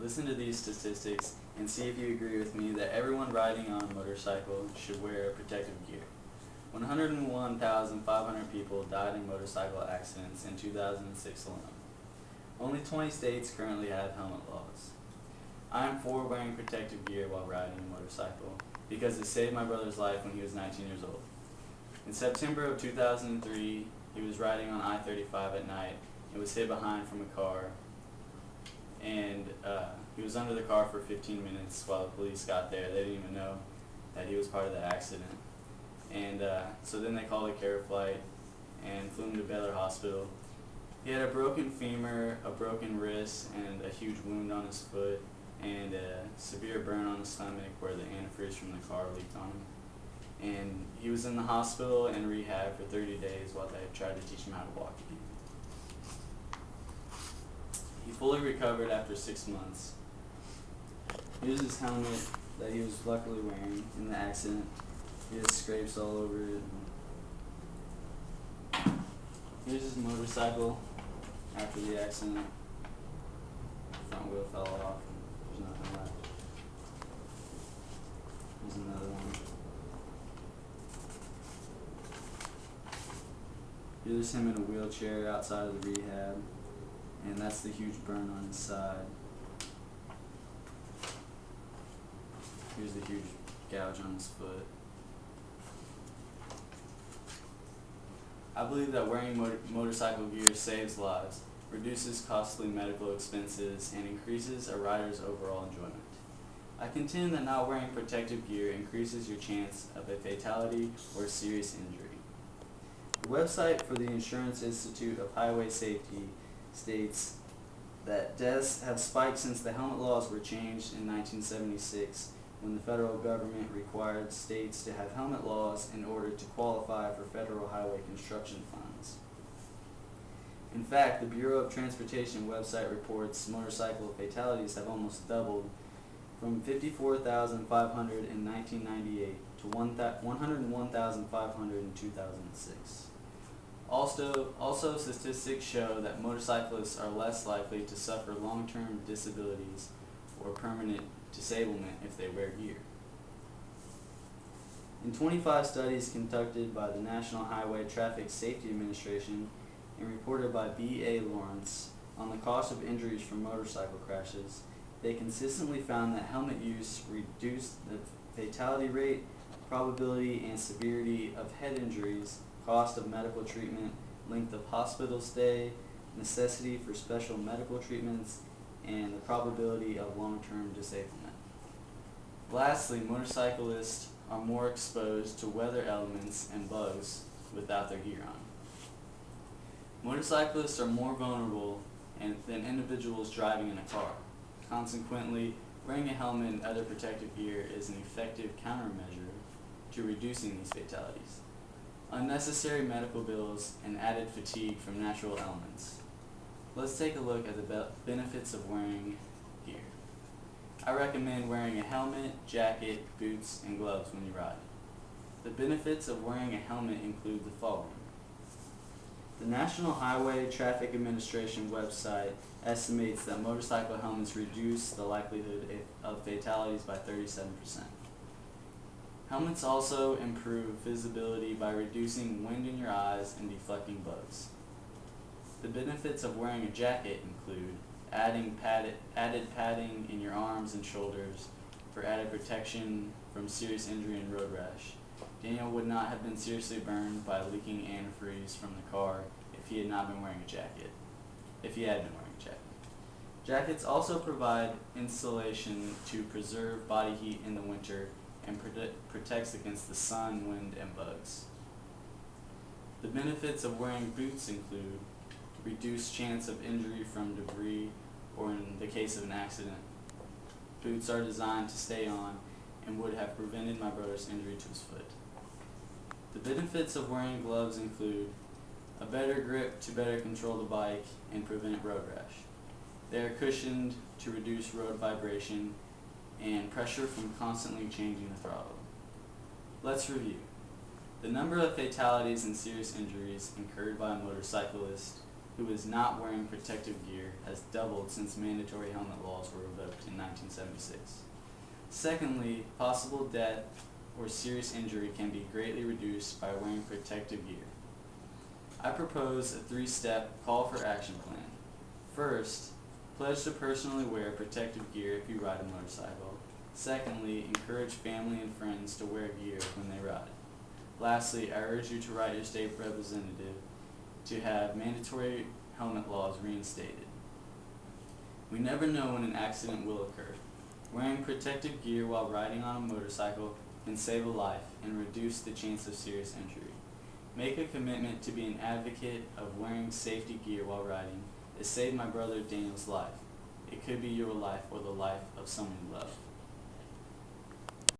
Listen to these statistics and see if you agree with me that everyone riding on a motorcycle should wear protective gear. 101,500 people died in motorcycle accidents in 2006 alone. Only 20 states currently have helmet laws. I am for wearing protective gear while riding a motorcycle because it saved my brother's life when he was 19 years old. In September of 2003, he was riding on I-35 at night and was hit behind from a car, and he was under the car for 15 minutes while the police got there. They didn't even know that he was part of the accident. And so then they called a care flight and flew him to Baylor Hospital. He had a broken femur, a broken wrist, and a huge wound on his foot, and a severe burn on his stomach where the antifreeze from the car leaked on him. And he was in the hospital and rehab for 30 days while they tried to teach him how to walk again. He fully recovered after 6 months. Here's his helmet that he was luckily wearing in the accident. He has scrapes all over it. Here's his motorcycle after the accident. Front wheel fell off. There's nothing left. Here's another one. Here's him in a wheelchair outside of the rehab, and that's the huge burn on his side. Here's the huge gouge on his foot. I believe that wearing motorcycle gear saves lives, reduces costly medical expenses, and increases a rider's overall enjoyment. I contend that not wearing protective gear increases your chance of a fatality or serious injury. The website for the Insurance Institute of Highway Safety states that deaths have spiked since the helmet laws were changed in 1976, when the federal government required states to have helmet laws in order to qualify for federal highway construction funds. In fact, the Bureau of Transportation website reports motorcycle fatalities have almost doubled from 54,500 in 1998 to 101,500 in 2006. Also, statistics show that motorcyclists are less likely to suffer long-term disabilities or permanent disablement if they wear gear. In 25 studies conducted by the National Highway Traffic Safety Administration and reported by B.A. Lawrence on the cost of injuries from motorcycle crashes, they consistently found that helmet use reduced the fatality rate, probability and severity of head injuries, cost of medical treatment, length of hospital stay, necessity for special medical treatments, and the probability of long-term disablement. Lastly, motorcyclists are more exposed to weather elements and bugs without their gear on. Motorcyclists are more vulnerable than individuals driving in a car. Consequently, wearing a helmet and other protective gear is an effective countermeasure to reducing these fatalities, unnecessary medical bills, and added fatigue from natural elements. Let's take a look at the benefits of wearing gear. I recommend wearing a helmet, jacket, boots, and gloves when you ride. The benefits of wearing a helmet include the following. The National Highway Traffic Administration website estimates that motorcycle helmets reduce the likelihood of fatalities by 37%. Helmets also improve visibility by reducing wind in your eyes and deflecting bugs. The benefits of wearing a jacket include added padding in your arms and shoulders for added protection from serious injury and road rash. Daniel would not have been seriously burned by leaking antifreeze from the car if he had not been wearing a jacket. Jackets also provide insulation to preserve body heat in the winter and protects against the sun, wind, and bugs. The benefits of wearing boots include reduced chance of injury from debris or in the case of an accident. Boots are designed to stay on and would have prevented my brother's injury to his foot. The benefits of wearing gloves include a better grip to better control the bike and prevent road rash. They are cushioned to reduce road vibration and pressure from constantly changing the throttle. Let's review. The number of fatalities and serious injuries incurred by a motorcyclist who is not wearing protective gear has doubled since mandatory helmet laws were revoked in 1976. Secondly, possible death or serious injury can be greatly reduced by wearing protective gear. I propose a 3-step call for action plan. First, pledge to personally wear protective gear if you ride a motorcycle. Secondly, encourage family and friends to wear gear when they ride. Lastly, I urge you to write your state representative to have mandatory helmet laws reinstated. We never know when an accident will occur. Wearing protective gear while riding on a motorcycle can save a life and reduce the chance of serious injury. Make a commitment to be an advocate of wearing safety gear while riding. It saved my brother Daniel's life. It could be your life or the life of someone you love.